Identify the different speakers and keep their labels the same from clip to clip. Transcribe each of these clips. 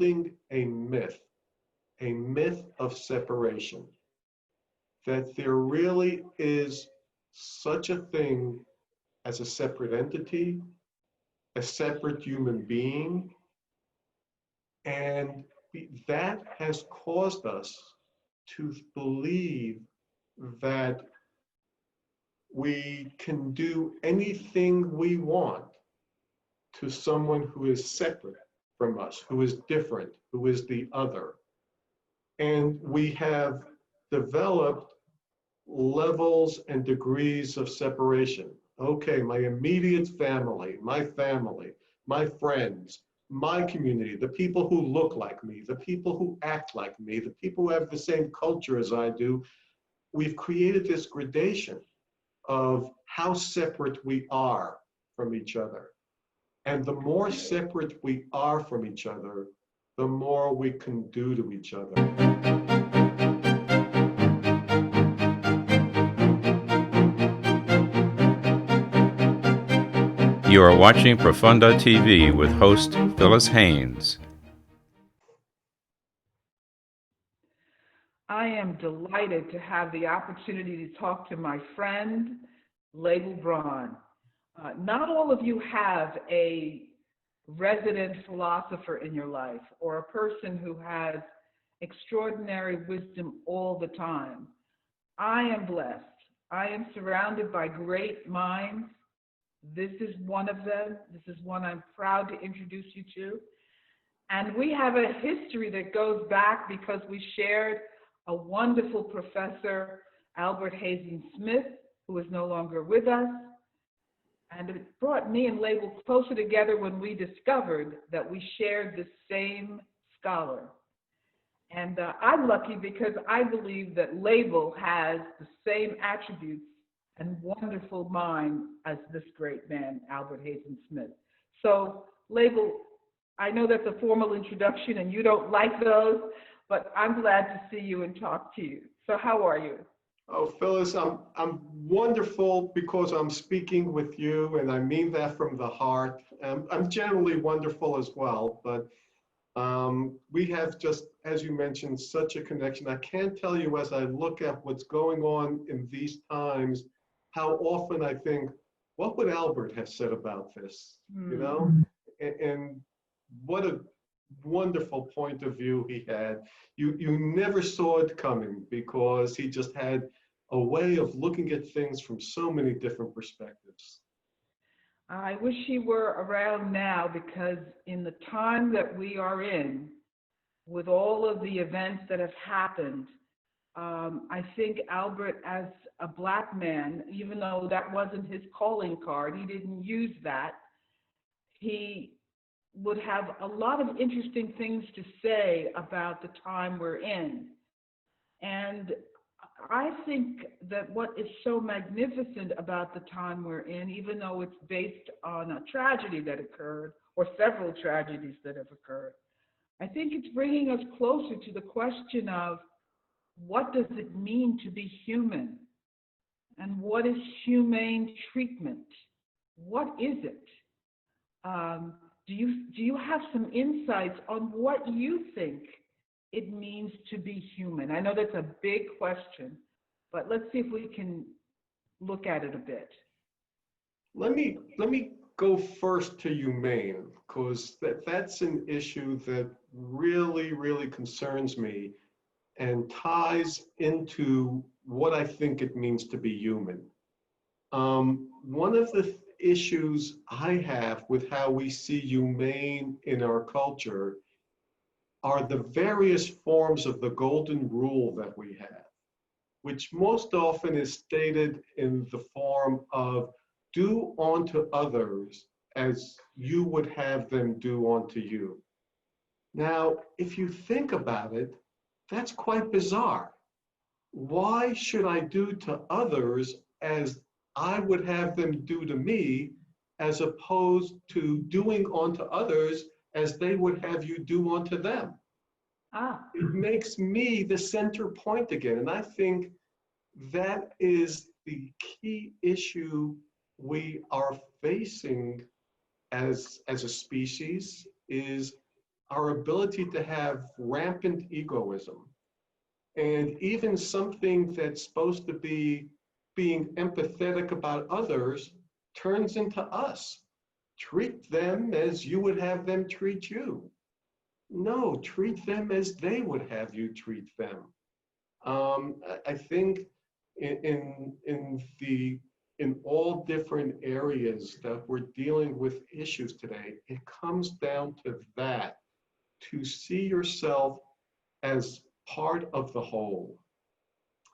Speaker 1: building a myth of separation, that there really is such a thing as a separate entity, a separate human being, and that has caused us to believe that we can do anything we want to someone who is separate from us, who is different, who is the other. And we have developed levels and degrees of separation. Okay, my immediate family, my friends, my community, the people who look like me, the people who act like me, the people who have the same culture as I do. We've created this gradation of how separate we are from each other. And the more separate we are from each other, the more we can do to each other.
Speaker 2: You are watching Profunda TV with host Phyllis Haynes.
Speaker 3: I am delighted to have the opportunity to talk to my friend, Lable Braun. Not all of you have a resident philosopher in your life or a person who has extraordinary wisdom all the time. I am blessed. I am surrounded by great minds. This is one of them. This is one I'm proud to introduce you to. And we have a history that goes back because we shared a wonderful professor, Albert Haynes Smith, who is no longer with us. And it brought me and Lable closer together when we discovered that we shared the same scholar. And I'm lucky because I believe that Lable has the same attributes and wonderful mind as this great man, Albert Haynes Smith. So, Lable, I know that's a formal introduction and you don't like those, but I'm glad to see you and talk to you. So how are you?
Speaker 1: Oh, Phyllis, I'm wonderful because I'm speaking with you, and I mean that from the heart. I'm generally wonderful as well, but we have just, as you mentioned, such a connection. I can't tell you, as I look at what's going on in these times, how often I think, what would Albert have said about this? You know, and what a wonderful point of view he had. You never saw it coming because he just had a way of looking at things from so many different perspectives.
Speaker 3: I wish he were around now because in the time that we are in, with all of the events that have happened, I think Albert, as a Black man, even though that wasn't his calling card, he didn't use that, he would have a lot of interesting things to say about the time we're in. And I think that what is so magnificent about the time we're in, even though it's based on a tragedy that occurred, or several tragedies that have occurred, I think it's bringing us closer to the question of what does it mean to be human? And what is humane treatment? What is it? Do you have some insights on what you think it means to be human? I know that's a big question, but let's see if we can look at it a bit.
Speaker 1: Let me go first to humane, because that's an issue that really concerns me and ties into what I think it means to be human. One of the issues I have with how we see humane in our culture are the various forms of the golden rule that we have, which most often is stated in the form of do unto others as you would have them do unto you. Now, if you think about it, that's quite bizarre. Why should I do to others as I would have them do to me, as opposed to doing unto others as they would have you do unto them? It makes me the center point again. And I think that is the key issue we are facing as a species, is our ability to have rampant egoism, and even something that's supposed to be being empathetic about others turns into us. Treat them as you would have them treat you. No, treat them as they would have you treat them. I think in all different areas that we're dealing with issues today, it comes down to that, to see yourself as part of the whole,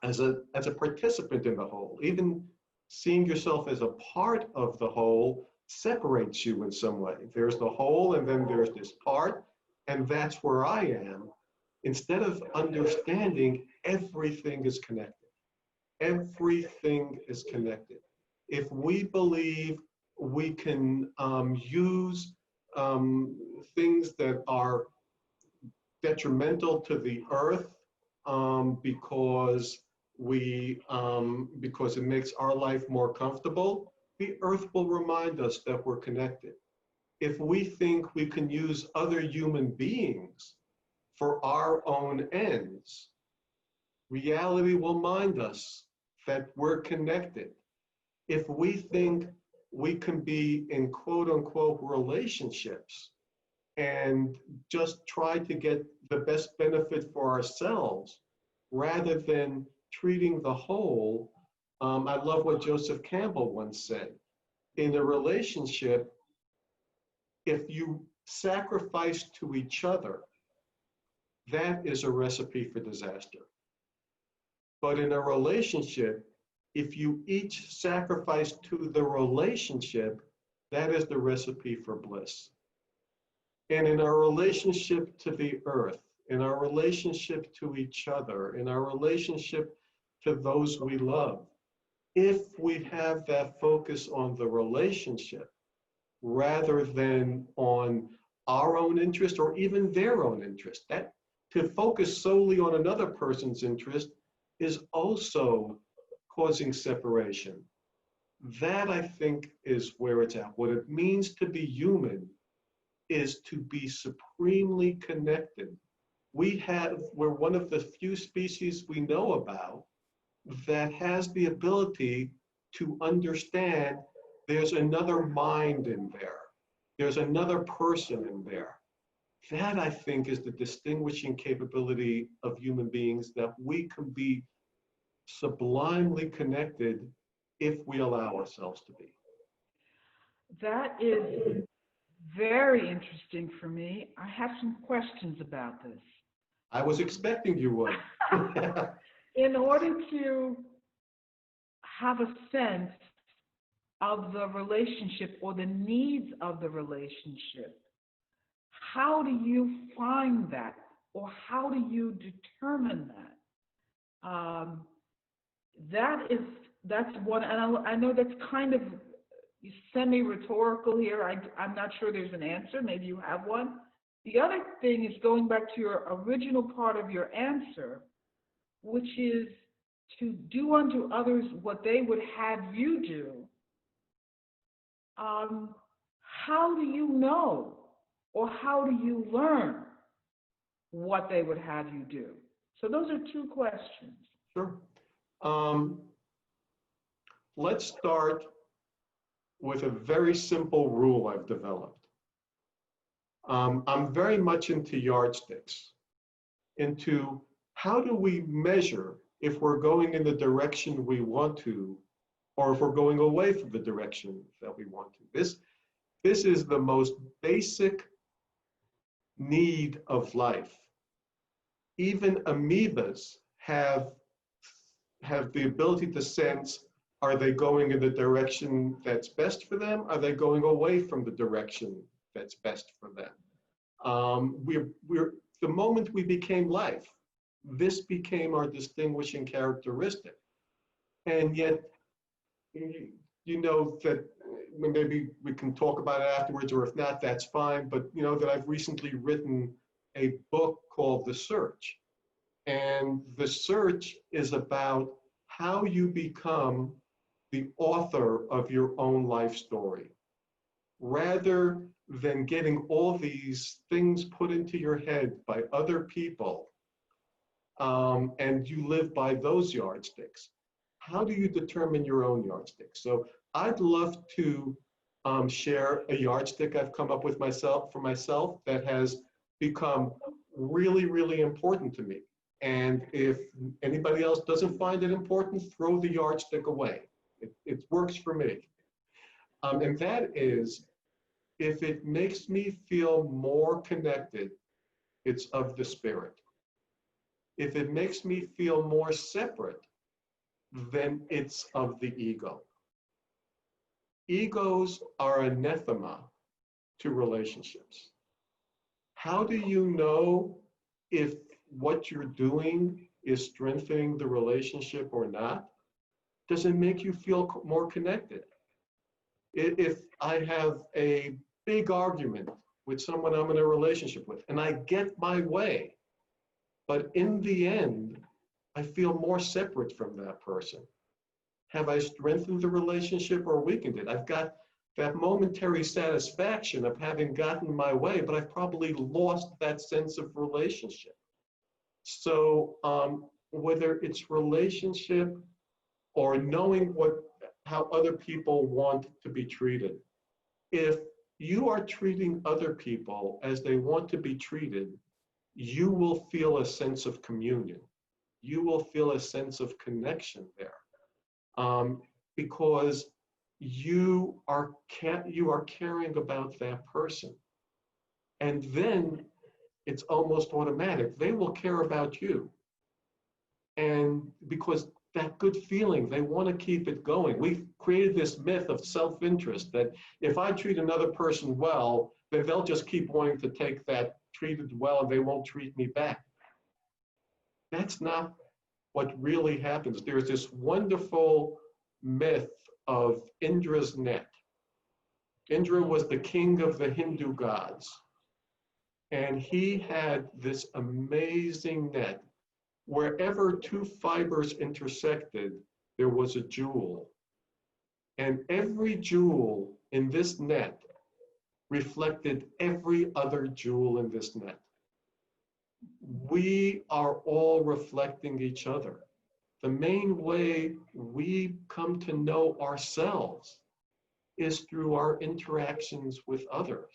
Speaker 1: as a participant in the whole. Even seeing yourself as a part of the whole separates you in some way. There's the whole, and then there's this part, and that's where I am. Instead of understanding everything is connected. Everything is connected. If we believe we can use things that are detrimental to the earth because because it makes our life more comfortable, the earth will remind us that we're connected. If we think we can use other human beings for our own ends, reality will remind us that we're connected. If we think we can be in quote unquote relationships and just try to get the best benefit for ourselves rather than treating the whole, I love what Joseph Campbell once said. In a relationship, if you sacrifice to each other, that is a recipe for disaster. But in a relationship, if you each sacrifice to the relationship, that is the recipe for bliss. And in our relationship to the earth, in our relationship to each other, in our relationship to those we love, if we have that focus on the relationship rather than on our own interest or even their own interest, that to focus solely on another person's interest is also causing separation. That, I think, is where it's at. What it means to be human is to be supremely connected. We're one of the few species we know about that has the ability to understand there's another mind in there. There's another person in there. That, I think, is the distinguishing capability of human beings, that we can be sublimely connected if we allow ourselves to be.
Speaker 3: That is very interesting for me. I have some questions about this.
Speaker 1: I was expecting you would.
Speaker 3: In order to have a sense of the relationship or the needs of the relationship, how do you find that, or how do you determine that? That's one, and I know that's kind of semi-rhetorical here. I'm not sure there's an answer. Maybe you have one. The other thing is going back to your original part of your answer, which is to do unto others what they would have you do. How do you know, or how do you learn what they would have you do? So those are two questions.
Speaker 1: Sure. Let's start with a very simple rule I've developed. I'm very much into yardsticks, into how do we measure if we're going in the direction we want to, or if we're going away from the direction that we want to. This is the most basic need of life. Even amoebas have the ability to sense, are they going in the direction that's best for them? Are they going away from the direction that's best for them? The moment we became life, this became our distinguishing characteristic. And yet, you know that maybe we can talk about it afterwards, or if not, that's fine. But you know that I've recently written a book called The Search. And The Search is about how you become the author of your own life story. rather than getting all these things put into your head by other people, and you live by those yardsticks, how do you determine your own yardstick? So I'd love to share a yardstick I've come up with for myself that has become really, really important to me. And if anybody else doesn't find it important, throw the yardstick away. It works for me. And that is, if it makes me feel more connected, it's of the spirit. If it makes me feel more separate, then it's of the ego. Egos are anathema to relationships. How do you know if what you're doing is strengthening the relationship or not? Does it make you feel more connected? If I have a big argument with someone I'm in a relationship with and I get my way, but in the end, I feel more separate from that person. Have I strengthened the relationship or weakened it? I've got that momentary satisfaction of having gotten my way, but I've probably lost that sense of relationship. So whether it's relationship or knowing how other people want to be treated, if you are treating other people as they want to be treated, you will feel a sense of communion. You will feel a sense of connection there. Because you are caring about that person. And then it's almost automatic. They will care about you. And because that good feeling, they want to keep it going. We've created this myth of self-interest that if I treat another person well, then they'll just keep wanting to take that treated well and they won't treat me back. That's not what really happens. There's this wonderful myth of Indra's net. Indra was the king of the Hindu gods. And he had this amazing net. Wherever two fibers intersected, there was a jewel. And every jewel in this net reflected every other jewel in this net. We are all reflecting each other. The main way we come to know ourselves is through our interactions with others.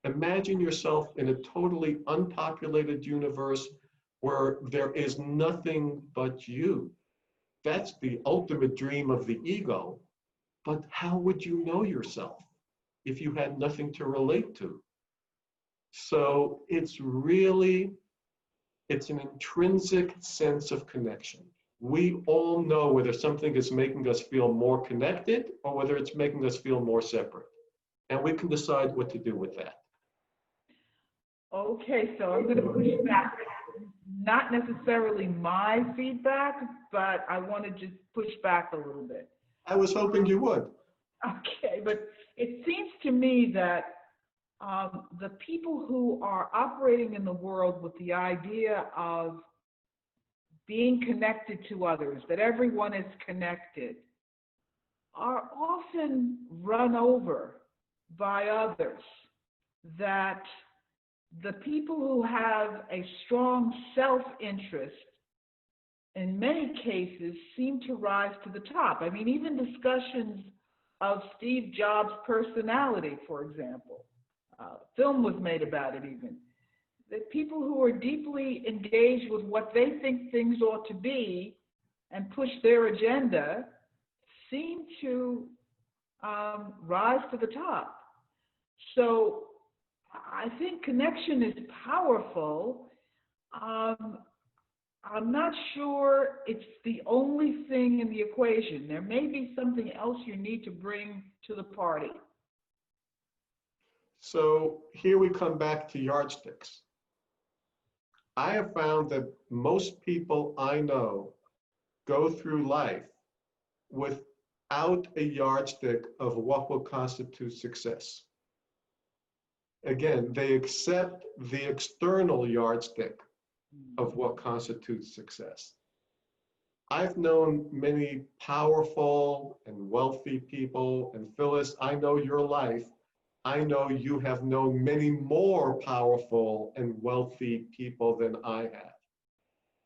Speaker 1: Imagine yourself in a totally unpopulated universe where there is nothing but you. That's the ultimate dream of the ego. But how would you know yourself if you had nothing to relate to? So it's an intrinsic sense of connection. We all know whether something is making us feel more connected or whether it's making us feel more separate. And we can decide what to do with that.
Speaker 3: Okay, so I'm going to push back. Not necessarily my feedback, but I want to just push back a little bit.
Speaker 1: I was hoping you would.
Speaker 3: Okay, but it seems to me that the people who are operating in the world with the idea of being connected to others, that everyone is connected, are often run over by others. That the people who have a strong self-interest, in many cases, seem to rise to the top. I mean, even discussions of Steve Jobs' personality, for example. Film was made about it even. That people who are deeply engaged with what they think things ought to be and push their agenda seem to rise to the top. So I think connection is powerful. I'm not sure it's the only thing in the equation. There may be something else you need to bring to the party.
Speaker 1: So here we come back to yardsticks. I have found that most people I know go through life without a yardstick of what will constitute success. Again, they accept the external yardstick of what constitutes success. I've known many powerful and wealthy people, and Phyllis, I know your life I know you have known many more powerful and wealthy people than I have.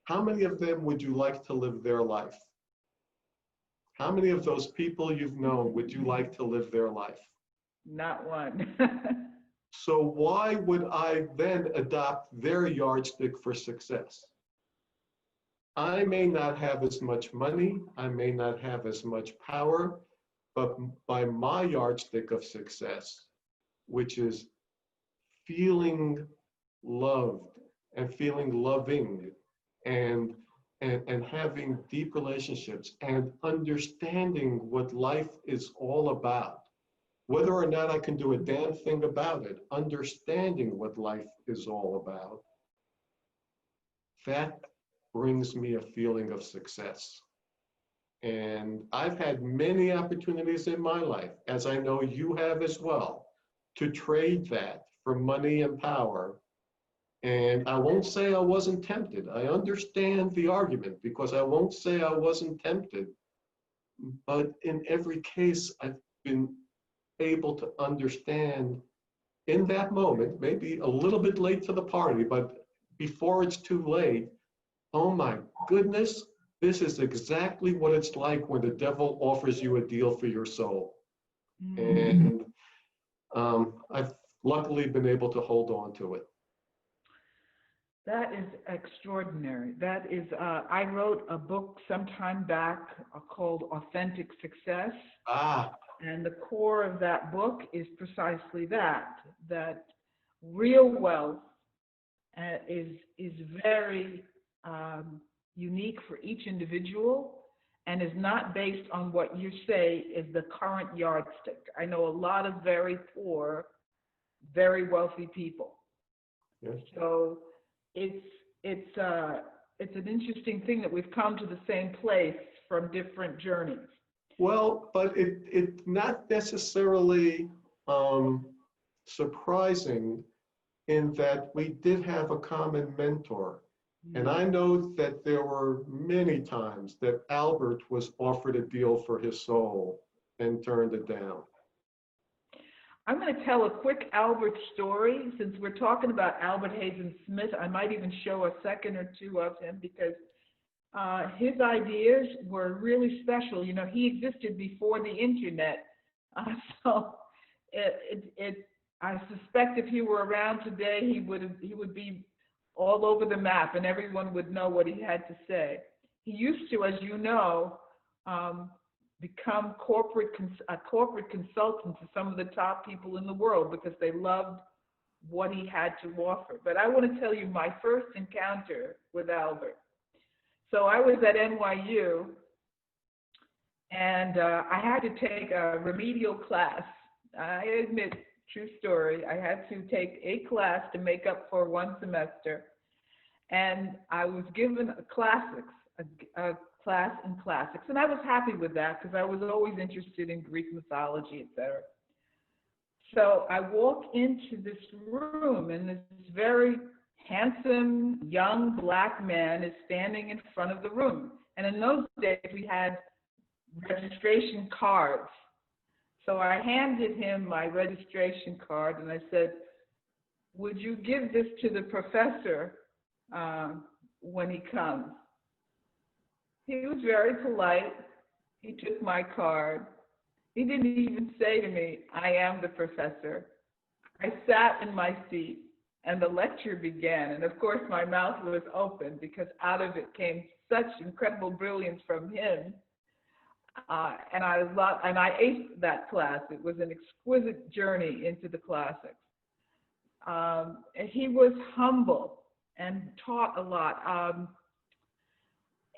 Speaker 1: How many of them would you like to live their life? How many of those people you've known would you like to live their life?
Speaker 3: Not one.
Speaker 1: So why would I then adopt their yardstick for success? I may not have as much money, I may not have as much power, but by my yardstick of success, which is feeling loved and feeling loving and and having deep relationships and understanding what life is all about. Whether or not I can do a damn thing about it, understanding what life is all about, that brings me a feeling of success. And I've had many opportunities in my life, as I know you have as well, to trade that for money and power. And I won't say I wasn't tempted. I understand the argument because I won't say I wasn't tempted. But in every case, I've been able to understand in that moment, maybe a little bit late to the party, but before it's too late, oh my goodness, this is exactly what it's like when the devil offers you a deal for your soul. And I've luckily been able to hold on to it.
Speaker 3: That is extraordinary. That is, I wrote a book some time back called Authentic Success.
Speaker 1: Ah,
Speaker 3: And the core of that book is precisely that, that real wealth is very unique for each individual and is not based on what you say is the current yardstick. I know a lot of very poor, very wealthy people.
Speaker 1: yes.
Speaker 3: So it's an interesting thing that we've come to the same place from different journeys.
Speaker 1: Well, but it's not necessarily surprising in that we did have a common mentor. And I know that there were many times that Albert was offered a deal for his soul and turned it down.
Speaker 3: I'm going to tell a quick Albert story. Since we're talking about Albert Hazen Smith, I might even show a second or two of him because his ideas were really special. You know, he existed before the internet. So I suspect if he were around today, he would be all over the map and everyone would know what he had to say. He used to, as you know, become a corporate consultant to some of the top people in the world because they loved what he had to offer. But I want to tell you my first encounter with Albert. So I was at NYU, and I had to take a remedial class. I admit, true story, I had to take a class to make up for one semester. And I was given a class in classics. And I was happy with that because I was always interested in Greek mythology, etc. So I walk into this room, and this very handsome young black man is standing in front of the room. And in those days, we had registration cards. So I handed him my registration card and I said, "Would you give this to the professor when he comes?" He was very polite. He took my card. He didn't even say to me, "I am the professor." I sat in my seat and the lecture began. And of course, my mouth was open because out of it came such incredible brilliance from him. And I aced that class. It was an exquisite journey into the classics. And he was humble and taught a lot.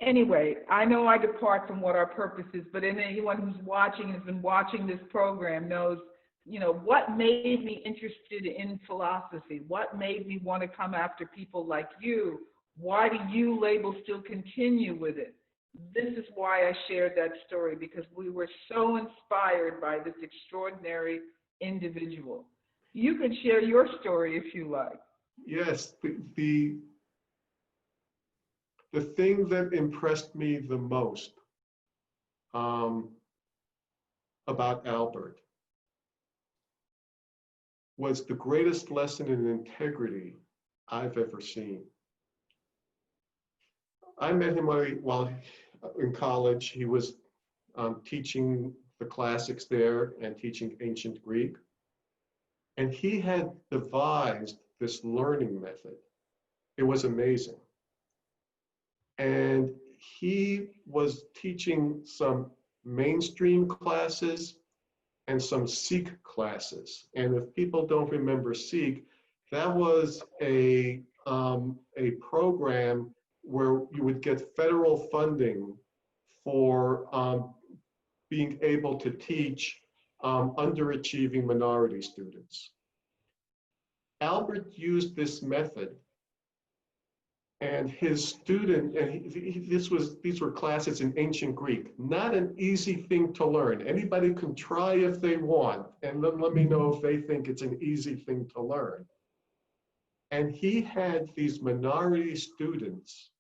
Speaker 3: Anyway, I know I depart from what our purpose is, but anyone who's watching, has been watching this program knows, you know, what made me interested in philosophy? What made me want to come after people like you? Why do you, Lable, still continue with it? This is why I shared that story, because we were so inspired by this extraordinary individual. You can share your story if you like.
Speaker 1: Yes, the thing that impressed me the most about Albert was the greatest lesson in integrity I've ever seen. I met him while in college. He was teaching the classics there and teaching ancient Greek. And he had devised this learning method. It was amazing. And he was teaching some mainstream classes and some Sikh classes. And if people don't remember Sikh, that was a program where you would get federal funding for being able to teach underachieving minority students. Albert used this method, and his student, and these were classes in ancient Greek, not an easy thing to learn. Anybody can try if they want, and then let me know if they think it's an easy thing to learn. And he had these minority students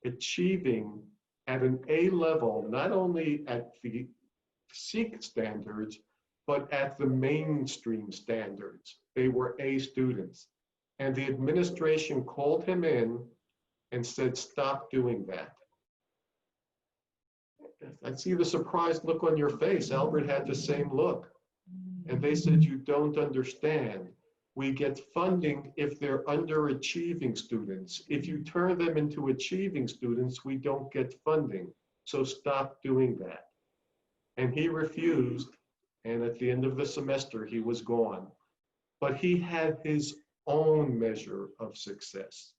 Speaker 1: achieving at an A level, not only at the Sikh standards, but at the mainstream standards. They were A students. And the administration called him in and said, stop doing that. I see the surprised look on your face. Albert had the same look. And they said, you don't understand. We get funding if they're underachieving students. If you turn them into achieving students, we don't get funding. So stop doing that. And he refused. And at the end of the semester, he was gone. But he had his own measure of success.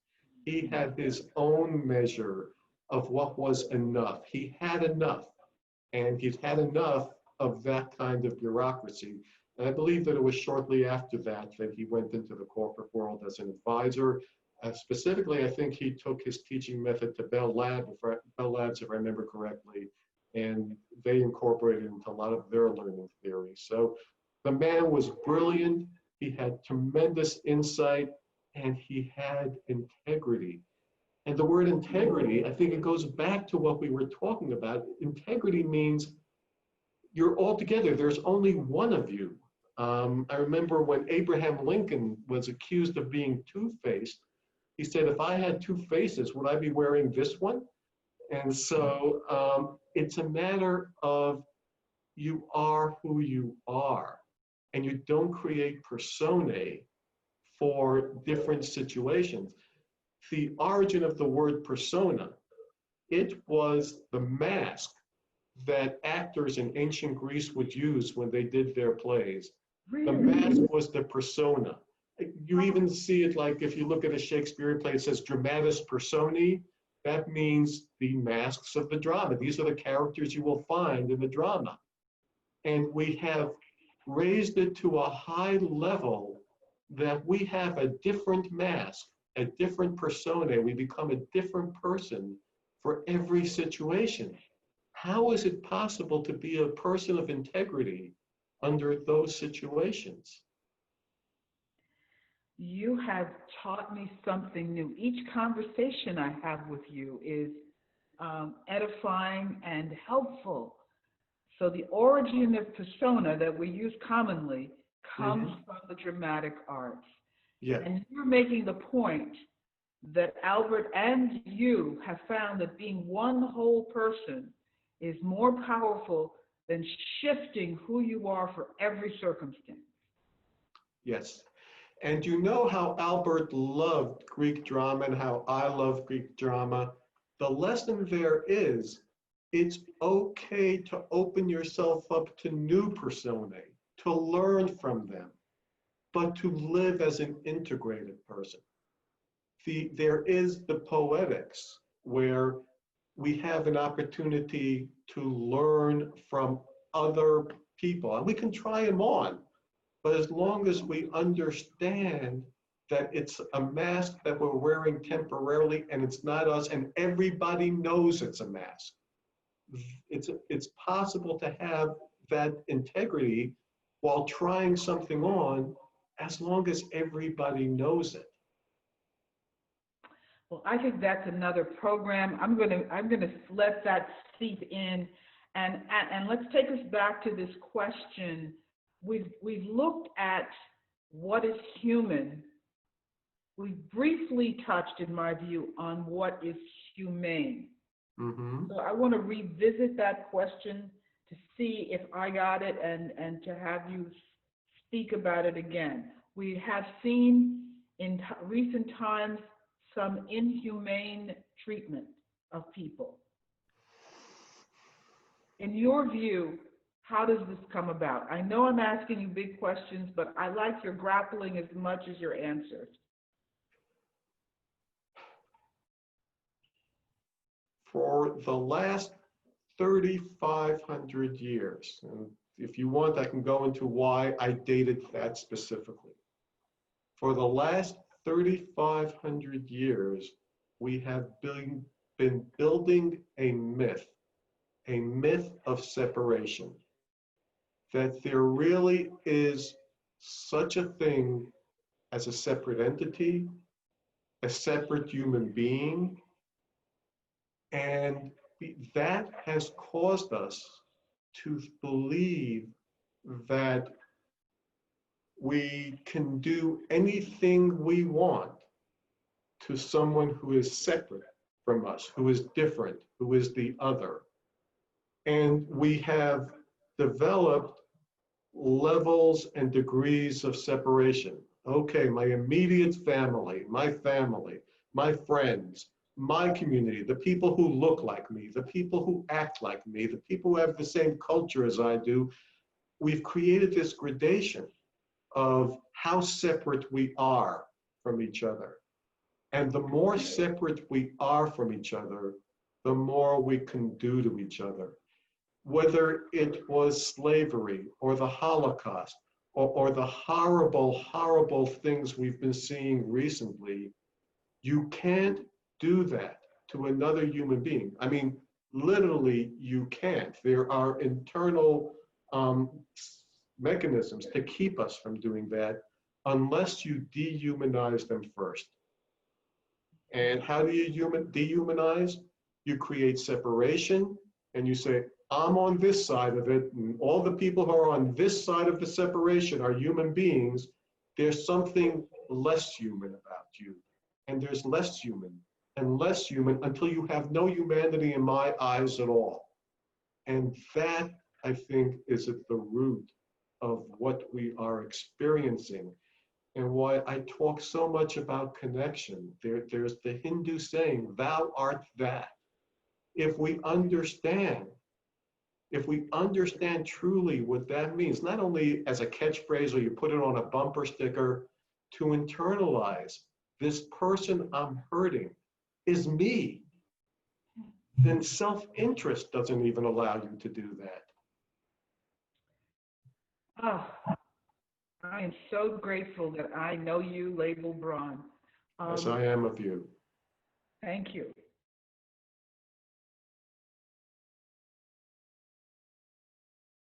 Speaker 1: He had his own measure of what was enough. He had enough. And he's had enough of that kind of bureaucracy. And I believe that it was shortly after that that he went into the corporate world as an advisor. Specifically, I think he took his teaching method to Bell Labs, if I remember correctly, and they incorporated into a lot of their learning theories. So the man was brilliant. He had tremendous insight, and he had integrity. And the word integrity, I think it goes back to what we were talking about. Integrity means you're all together. There's only one of you. I remember when Abraham Lincoln was accused of being two-faced, he said, if I had two faces, would I be wearing this one? And so it's a matter of you are who you are, and you don't create personae for different situations. The origin of the word persona, it was the mask that actors in ancient Greece would use when they did their plays.
Speaker 3: Really?
Speaker 1: The mask was the persona. You even see it like if you look at a Shakespearean play, it says dramatis personae. That means the masks of the drama. These are the characters you will find in the drama. And we have raised it to a high level that we have a different mask, a different persona. We become a different person for every situation. How is it possible to be a person of integrity under those situations?
Speaker 3: You have taught me something new. Each conversation I have with you is edifying and helpful. So the origin of persona that we use commonly comes from the dramatic arts.
Speaker 1: Yeah.
Speaker 3: And you're making the point that Albert and you have found that being one whole person is more powerful than shifting who you are for every circumstance.
Speaker 1: Yes. And you know how Albert loved Greek drama and how I love Greek drama. The lesson there is it's okay to open yourself up to new personae, to learn from them, but to live as an integrated person. There is the poetics where we have an opportunity to learn from other people, and we can try them on. But as long as we understand that it's a mask that we're wearing temporarily and it's not us, and everybody knows it's a mask, it's possible to have that integrity while trying something on, as long as everybody knows it.
Speaker 3: Well, I think that's another program. I'm gonna let that seep in, and let's take us back to this question. We've looked at what is human, we briefly touched, in my view, on what is humane.
Speaker 1: Mm-hmm.
Speaker 3: So I want to revisit that question to see if I got it and to have you speak about it again. We have seen in recent times some inhumane treatment of people. In your view, how does this come about? I know I'm asking you big questions, but I like your grappling as much as your answers.
Speaker 1: For the last 3,500 years, and if you want, I can go into why I dated that specifically. For the last 3,500 years, we have been building a myth of separation, that there really is such a thing as a separate entity, a separate human being, and that has caused us to believe that we can do anything we want to someone who is separate from us, who is different, who is the other. And we have developed levels and degrees of separation. Okay, my immediate family, my friends, my community, the people who look like me, the people who act like me, the people who have the same culture as I do. We've created this gradation of how separate we are from each other. And the more separate we are from each other, the more we can do to each other. Whether it was slavery or the Holocaust or the horrible, horrible things we've been seeing recently, you can't do that to another human being. I mean, literally, you can't. There are internal mechanisms to keep us from doing that unless you dehumanize them first. And how do you dehumanize? You create separation and you say, I'm on this side of it, and all the people who are on this side of the separation are human beings. There's something less human about you. And there's less human and less human until you have no humanity in my eyes at all. And that, I think, is at the root of what we are experiencing and why I talk so much about connection. There's the Hindu saying, thou art that. If we understand truly what that means, not only as a catchphrase or you put it on a bumper sticker, to internalize this person I'm hurting is me, then self-interest doesn't even allow you to do that.
Speaker 3: Oh, I am so grateful that I know you, Lable Braun.
Speaker 1: Yes, I am of you.
Speaker 3: Thank you.